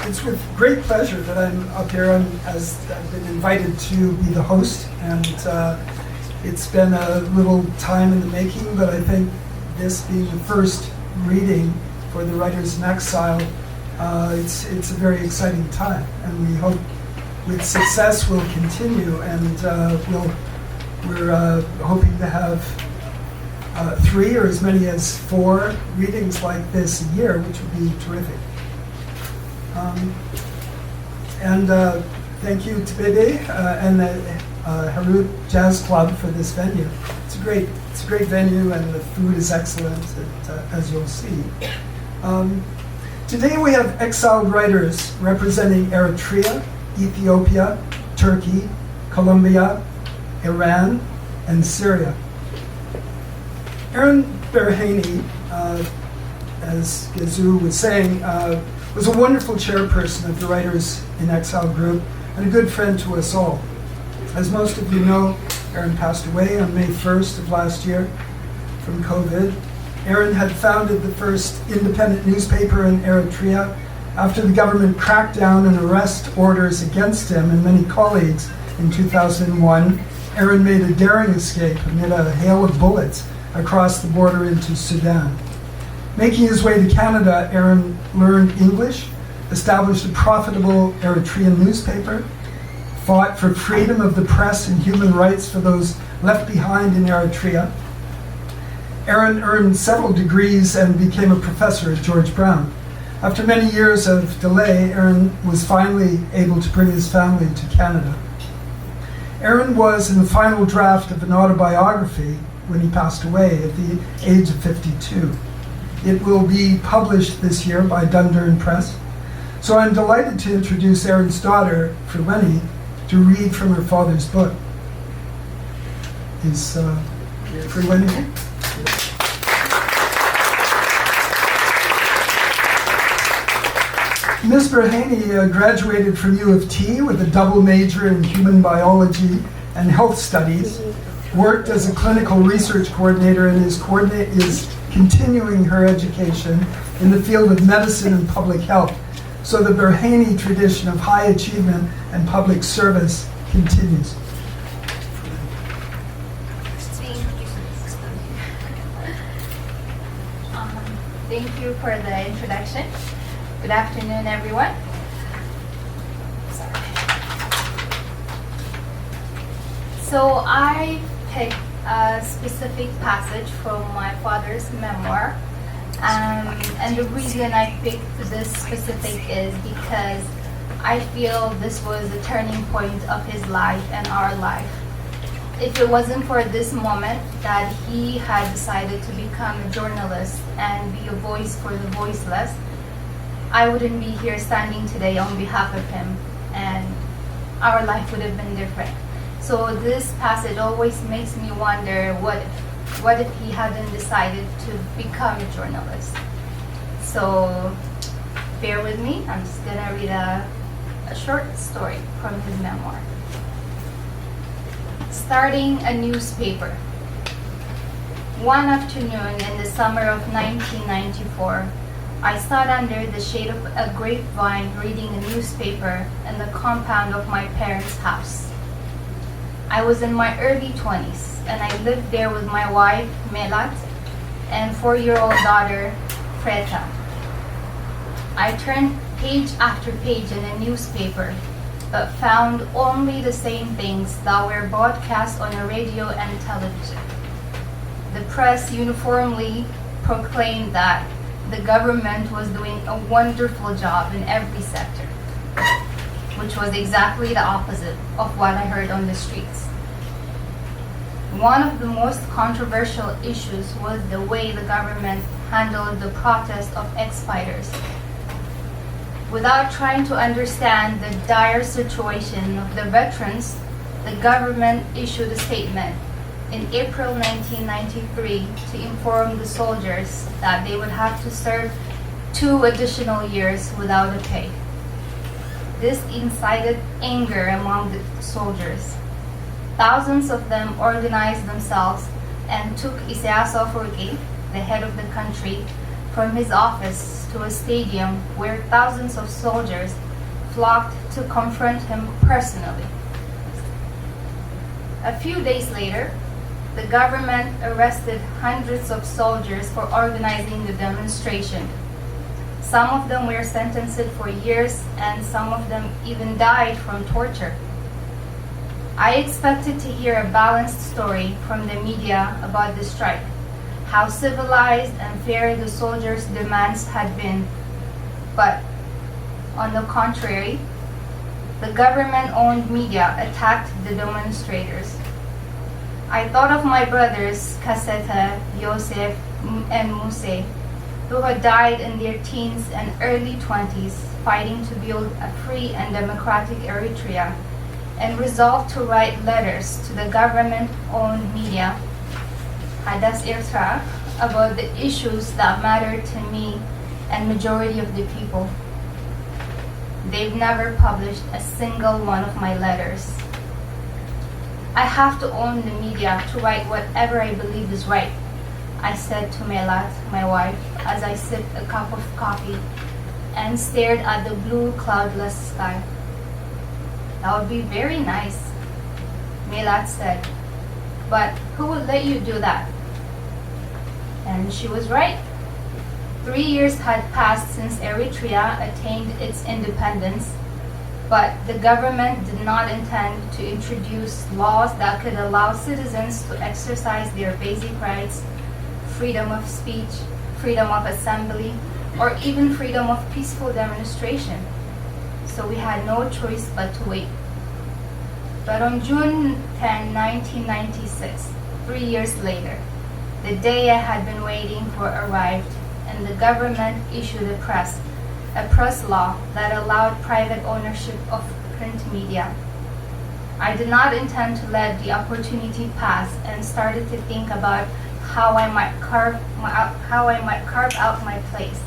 It's with great pleasure that I'm up here as I've been invited to be the host, and it's been a little time in the making, but I think this being the first reading for the Writers in Exile, it's a very exciting time, and we hope with success we'll continue, and we're hoping to have 3 or as many as 4 readings like this a year, which would be terrific. Thank you to Bebe and the Harut Jazz Club for this venue. It's a great venue, and the food is excellent, as you'll see. Today we have exiled writers representing Eritrea, Ethiopia, Turkey, Colombia, Iran, and Syria. Aaron Berhane, as Gezahegn was saying, was a wonderful chairperson of the Writers in Exile group and a good friend to us all. As most of you know, Aaron passed away on May 1st of last year from COVID. Aaron had founded the first independent newspaper in Eritrea after the government cracked down and arrest orders against him and many colleagues in 2001. Aaron made a daring escape amid a hail of bullets across the border into Sudan. Making his way to Canada, Aaron learned English, established a profitable Eritrean newspaper, fought for freedom of the press and human rights for those left behind in Eritrea. Aaron earned several degrees and became a professor at George Brown. After many years of delay, Aaron was finally able to bring his family to Canada. Aaron was in the final draft of an autobiography when he passed away at the age of 52. It will be published this year by Dundurn Press. So I'm delighted to introduce Aaron's daughter, Freweini, to read from her father's book. Is Freweini here? Ms. Berhane graduated from U of T with a double major in human biology and health studies, worked as a clinical research coordinator, and is continuing her education in the field of medicine and public health. So the Berhane tradition of high achievement and public service continues. Thank you for the introduction. Good afternoon, everyone. So I picked a specific passage from my father's memoir. And the reason I picked this specific is because I feel this was a turning point of his life and our life. If it wasn't for this moment that he had decided to become a journalist and be a voice for the voiceless, I wouldn't be here standing today on behalf of him, and our life would have been different. So this passage always makes me wonder, what if he hadn't decided to become a journalist? So bear with me, I'm just gonna read a short story from his memoir. Starting a newspaper. One afternoon in the summer of 1994, I sat under the shade of a grapevine reading a newspaper in the compound of my parents' house. I was in my early 20s, and I lived there with my wife, Melat, and 4-year-old daughter, Freta. I turned page after page in a newspaper, but found only the same things that were broadcast on the radio and television. The press uniformly proclaimed that the government was doing a wonderful job in every sector, which was exactly the opposite of what I heard on the streets. One of the most controversial issues was the way the government handled the protest of ex-fighters. Without trying to understand the dire situation of the veterans, the government issued a statement in April 1993 to inform the soldiers that they would have to serve 2 additional years without a pay. This incited anger among the soldiers. Thousands of them organized themselves and took Isaias Afwerki, the head of the country, from his office to to a stadium where thousands of soldiers flocked to confront him personally. A few days later, the government arrested hundreds of soldiers for organizing the demonstration. Some of them were sentenced for years, and some of them even died from torture. I expected to hear a balanced story from the media about the strike, how civilized and fair the soldiers' demands had been. But, on the contrary, the government-owned media attacked the demonstrators. I thought of my brothers, Kaseta, Yosef, and Muse, who had died in their teens and early 20s fighting to build a free and democratic Eritrea, and resolved to write letters to the government-owned media, Hadas Eritrea, about the issues that matter to me and majority of the people. They've never published a single one of my letters. I have to own the media to write whatever I believe is right, I said to Melat, my wife, as I sipped a cup of coffee and stared at the blue, cloudless sky. That would be very nice, Melat said, but who would let you do that? And she was right. 3 years had passed since Eritrea attained its independence, but the government did not intend to introduce laws that could allow citizens to exercise their basic rights, freedom of speech, freedom of assembly, or even freedom of peaceful demonstration. So we had no choice but to wait. But on June 10, 1996, 3 years later, the day I had been waiting for arrived, and the government issued a press law that allowed private ownership of print media. I did not intend to let the opportunity pass and started to think about how I might carve out my place.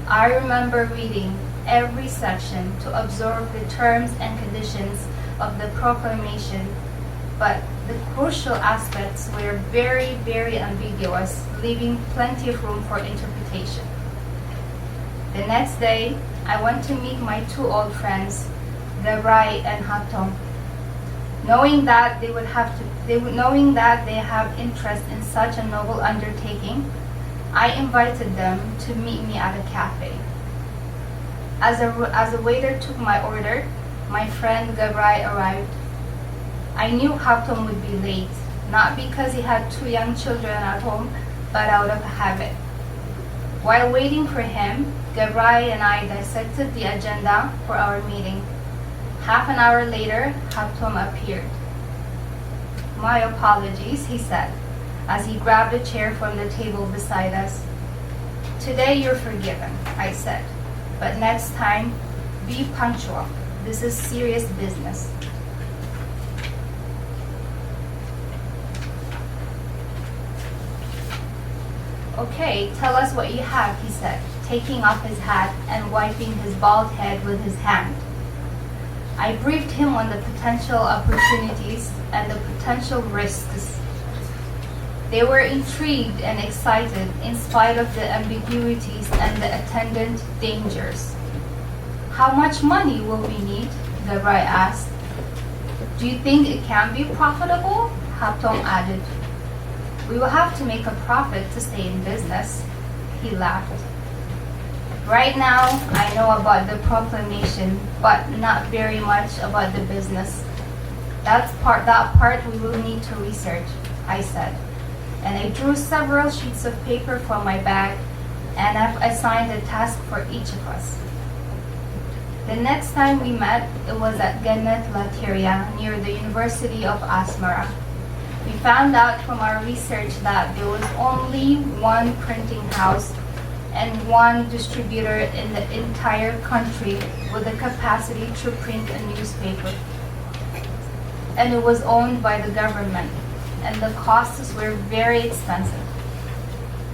I remember reading every section to absorb the terms and conditions of the proclamation, but the crucial aspects were very, very ambiguous, leaving plenty of room for interpretation. The next day, I went to meet my two old friends, Gabrai and Hatom. Knowing that they have interest in such a noble undertaking, I invited them to meet me at a cafe. As a waiter took my order, my friend Gabrai arrived. I knew Hatom would be late, not because he had 2 young children at home, but out of habit. While waiting for him, Gabrai and I dissected the agenda for our meeting. Half an hour later, Hatom appeared. "My apologies," he said, as he grabbed a chair from the table beside us. "Today you're forgiven," I said, "but next time, be punctual. This is serious business." "Okay, tell us what you have," he said, taking off his hat and wiping his bald head with his hand. I briefed him on the potential opportunities and the potential risks. They were intrigued and excited in spite of the ambiguities and the attendant dangers. "How much money will we need?" Gabrai asked. "Do you think it can be profitable?" Hatom added. "We will have to make a profit to stay in business," he laughed. "Right now, I know about the proclamation, but not very much about the business. That part we will need to research," I said, and I drew several sheets of paper from my bag, and I've assigned a task for each of us. The next time we met, it was at Gennet Lateria near the University of Asmara. We found out from our research that there was only one printing house and one distributor in the entire country with the capacity to print a newspaper. And it was owned by the government, and the costs were very expensive.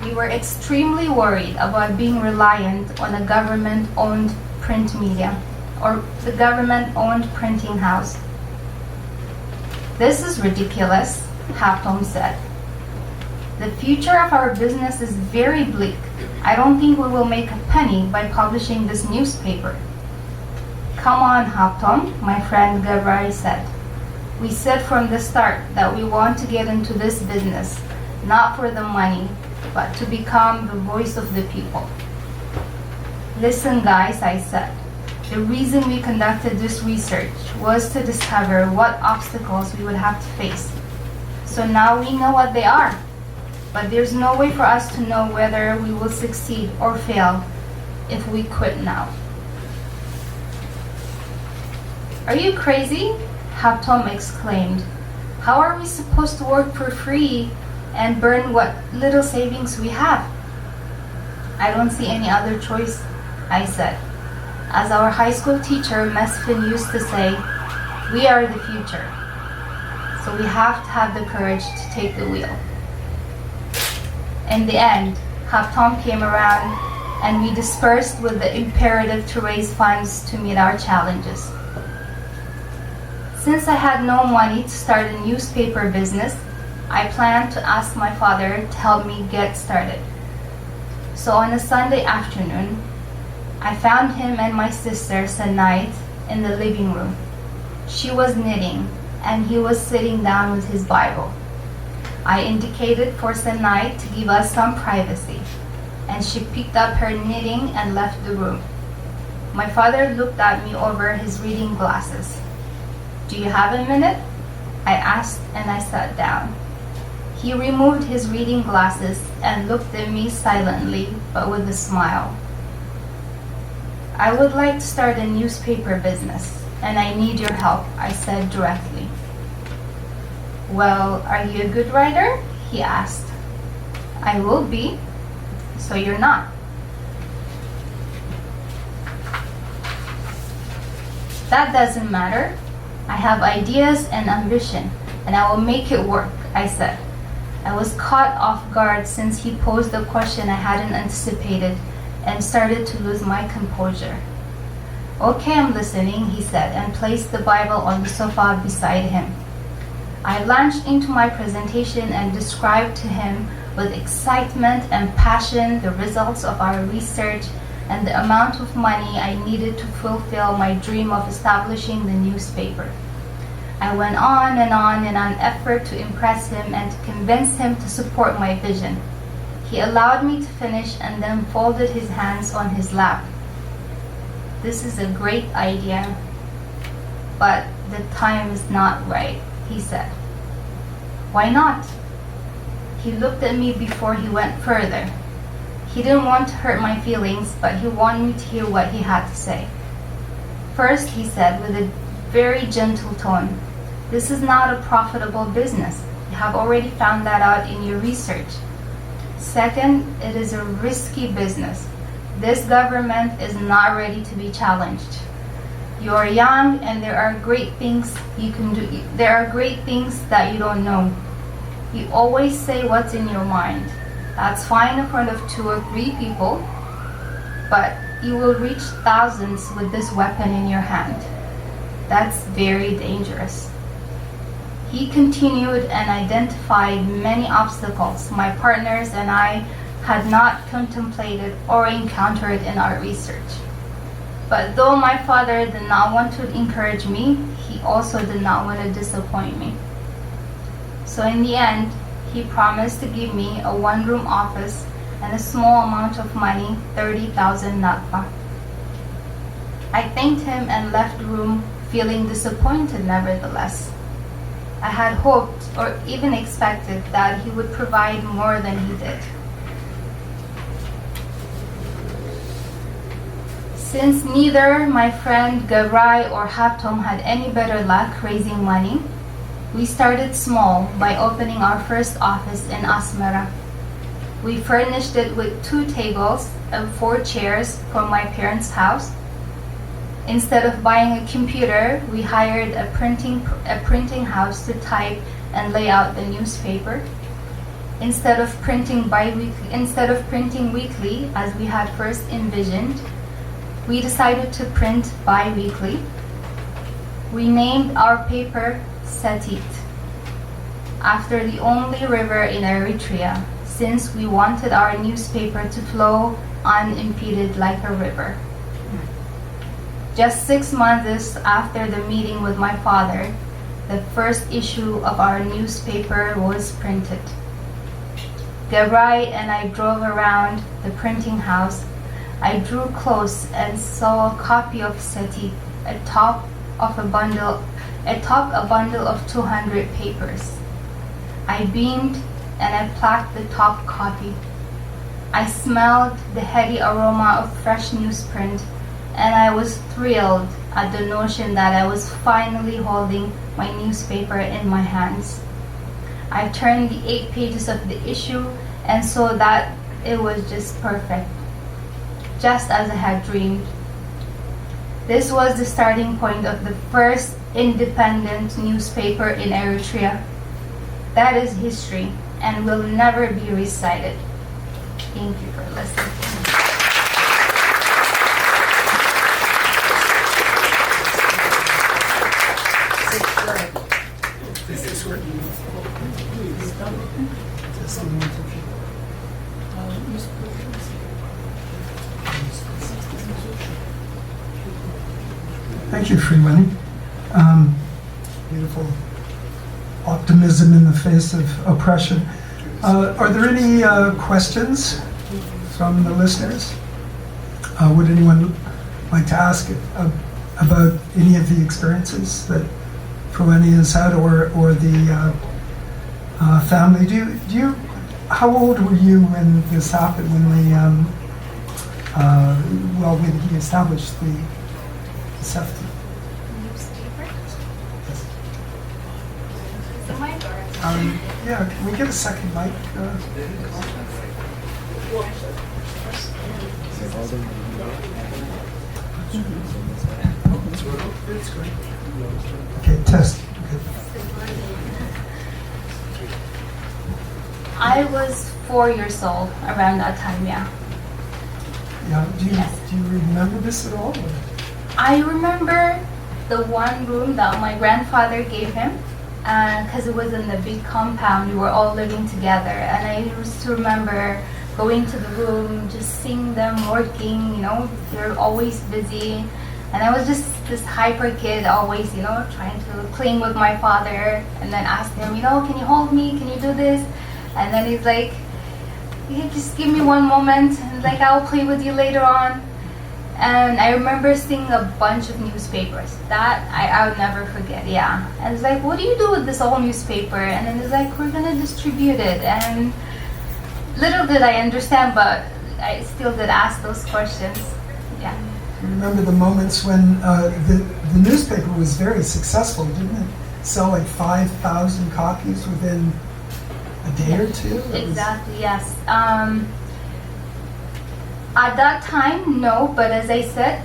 We were extremely worried about being reliant on a government-owned print media or the government-owned printing house. "This is ridiculous," Hatom said. "The future of our business is very bleak. I don't think we will make a penny by publishing this newspaper. Come on, Haptom, my friend Gabrai said. We said from the start that we want to get into this business, not for the money, but to become the voice of the people. Listen, guys, I said. The reason we conducted this research was to discover what obstacles we would have to face. So now we know what they are. But there's no way for us to know whether we will succeed or fail if we quit now. Are you crazy? Haptom exclaimed. How are we supposed to work for free and burn what little savings we have? I don't see any other choice, I said. As our high school teacher, Mesfin, used to say, we are the future. So we have to have the courage to take the wheel. In the end, Haptom came around and we dispersed with the imperative to raise funds to meet our challenges. Since I had no money to start a newspaper business, I planned to ask my father to help me get started. So on a Sunday afternoon, I found him and my sister Sanait in the living room. She was knitting and he was sitting down with his Bible. I indicated for Sanait to give us some privacy, and she picked up her knitting and left the room. My father looked at me over his reading glasses. Do you have a minute? I asked, and I sat down. He removed his reading glasses and looked at me silently, but with a smile. I would like to start a newspaper business, and I need your help, I said directly. Well, are you a good writer? He asked. I will be, so you're not. That doesn't matter. I have ideas and ambition, and I will make it work, I said. I was caught off guard since he posed a question I hadn't anticipated and started to lose my composure. Okay, I'm listening, he said, and placed the Bible on the sofa beside him. I launched into my presentation and described to him with excitement and passion the results of our research and the amount of money I needed to fulfill my dream of establishing the newspaper. I went on in an effort to impress him and to convince him to support my vision. He allowed me to finish and then folded his hands on his lap. This is a great idea, but the time is not right, he said. Why not? He looked at me before he went further. He didn't want to hurt my feelings, but he wanted me to hear what he had to say. First, he said with a very gentle tone, this is not a profitable business. You have already found that out in your research. Second, it is a risky business. This government is not ready to be challenged. You are young and there are great things you can do. There are great things that you don't know. You always say what's in your mind. That's fine in front of 2 or 3 people, but you will reach thousands with this weapon in your hand. That's very dangerous. He continued and identified many obstacles my partners and I had not contemplated or encountered in our research. But though my father did not want to encourage me, he also did not want to disappoint me. So in the end, he promised to give me a 1-room office and a small amount of money, 30,000 nakpa. I thanked him and left the room feeling disappointed nevertheless. I had hoped or even expected that he would provide more than he did. Since neither my friend Gabrai or Haptom had any better luck raising money, we started small by opening our first office in Asmara. We furnished it with 2 tables and 4 chairs from my parents' house. Instead of buying a computer, we hired a printing house to type and lay out the newspaper. Instead of printing weekly, as we had first envisioned, we decided to print bi-weekly. We named our paper Setit, after the only river in Eritrea, since we wanted our newspaper to flow unimpeded like a river. Just 6 months after the meeting with my father, the first issue of our newspaper was printed. Gebrai and I drove around the printing house. I drew close and saw a copy of SETI atop a bundle of 200 papers. I beamed and I plucked the top copy. I smelled the heady aroma of fresh newsprint, and I was thrilled at the notion that I was finally holding my newspaper in my hands. I turned the 8 pages of the issue and saw that it was just perfect, just as I had dreamed. This was the starting point of the first independent newspaper in Eritrea. That is history and will never be recited. Thank you for listening. Thank you, Freweini. Beautiful optimism in the face of oppression. Are there any questions from the listeners? Would anyone like to ask about any of the experiences that Freweini has had, or the family? Do you? How old were you when this happened? When he established the SEFTA? Newspaper? Is the mic or? Yeah, can we get a second mic? Okay, test. Okay. I was 4 years old around that time, yeah. Yeah. Do Yes. you remember this at all? I remember the one room that my grandfather gave him, because it was in the big compound. We were all living together, and I used to remember going to the room, just seeing them working. They're always busy, and I was just this hyper kid, always, trying to cling with my father, and then ask him, can you hold me? Can you do this? And then he's like, yeah, just give me one moment, and like I'll play with you later on. And I remember seeing a bunch of newspapers. That I would never forget, yeah. And it's like, what do you do with this whole newspaper? And then it's like, we're gonna distribute it. And little did I understand, but I still did ask those questions, yeah. I remember the moments when the newspaper was very successful, didn't it? Sell like 5,000 copies within a day or two? Exactly, yes. At that time, no, but as I said,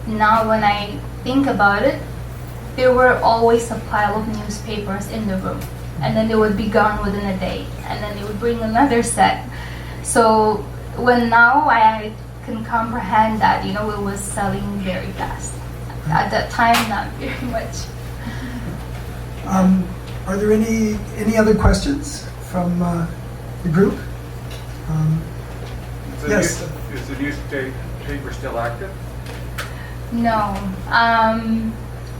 now when I think about it, there were always a pile of newspapers in the room, and then they would be gone within a day, and then they would bring another set. So when now I can comprehend that, it was selling very fast. At that time, not very much. Are there any other questions from the group? Yes. Is the newspaper still active? No.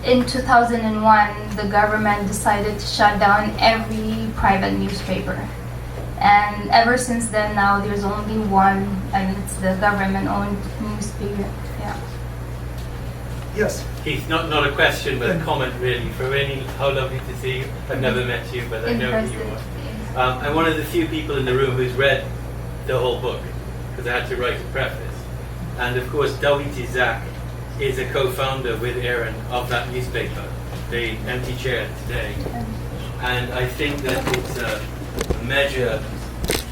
In 2001, the government decided to shut down every private newspaper. And ever since then, now there's only one, and it's the government-owned newspaper. Yeah. Yes. Keith, not a question, but a comment really. Freweini, how lovely to see you. I've never met you, but I know who you are. I'm one of the few people in the room who's read the whole book, because I had to write a preface. And of course, Dawiti Zak is a co-founder with Aaron of that newspaper, the empty chair today. And I think that it's a measure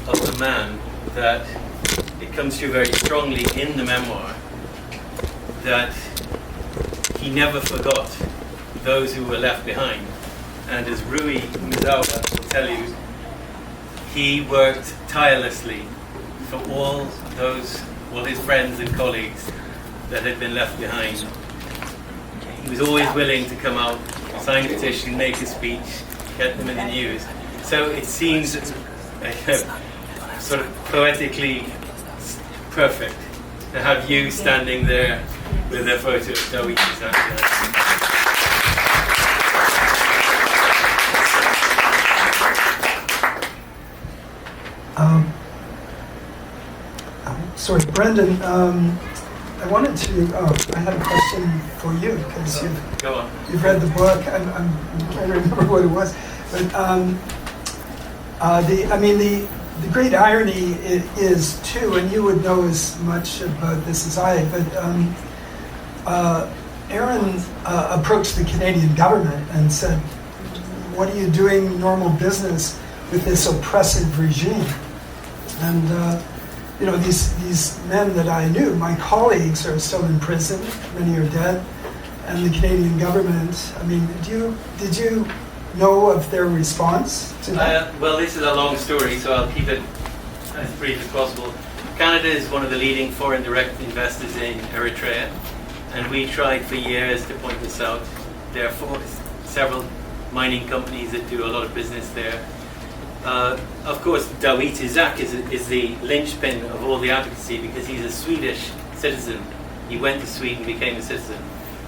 of the man that it comes through very strongly in the memoir that he never forgot those who were left behind. And as Rui Mizawa will tell you, he worked tirelessly for all his friends and colleagues that had been left behind. He was always willing to come out, sign a petition, make a speech, get them in the news. So it seems sort of poetically perfect to have you standing there with a photo of Dawit Isaak. Sorry, Brendan, I wanted to, I had a question for you, because Go on. you've read the book. I can't remember what it was. But the great irony is, too, and you would know as much about this as I, but Aaron approached the Canadian government and said, what are you doing normal business with this oppressive regime? And these men that I knew, my colleagues, are still in prison. Many are dead. And the Canadian government, did you know of their response to that? Well, this is a long story, so I'll keep it as brief as possible. Canada is one of the leading foreign direct investors in Eritrea, and we tried for years to point this out. There are several mining companies that do a lot of business there. Of course, Dawit Isaak is the linchpin of all the advocacy because he's a Swedish citizen. He went to Sweden, became a citizen.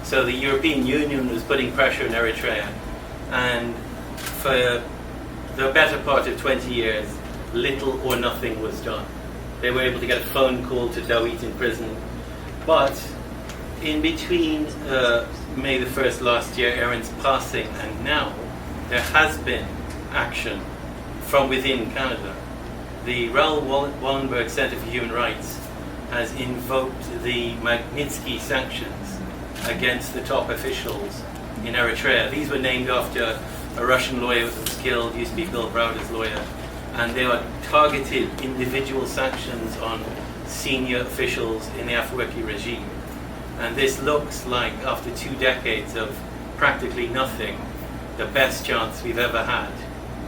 So the European Union was putting pressure on Eritrea, and for the better part of 20 years, little or nothing was done. They were able to get a phone call to Dawit in prison, but in between May the 1st last year, Aaron's passing, and now there has been action from within Canada. The Raoul Wallenberg Center for Human Rights has invoked the Magnitsky sanctions against the top officials in Eritrea. These were named after a Russian lawyer who was killed, used to be Bill Browder's lawyer, and they are targeted individual sanctions on senior officials in the Afwerki regime. And this looks like, after 2 decades of practically nothing, the best chance we've ever had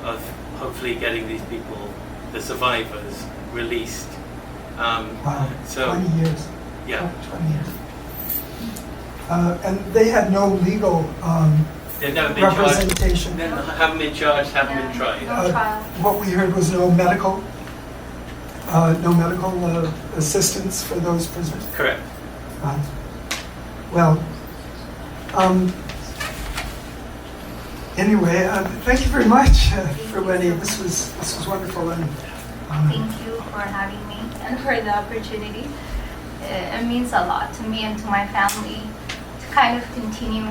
of hopefully getting these people, the survivors, released. Wow, so 20 years. Yeah. 20 years. And they had no legal They've never been representation. charged. They haven't been charged, haven't been tried. No trial. What we heard was no medical assistance for those prisoners. Correct. Anyway, thank you very much, Freweini. This was wonderful, and Thank you for having me and for the opportunity. It means a lot to me and to my family to kind of continue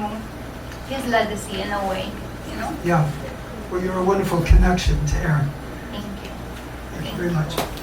his legacy in a way, yeah. Well, you're a wonderful connection to Aaron. Thank you. Thank you very much.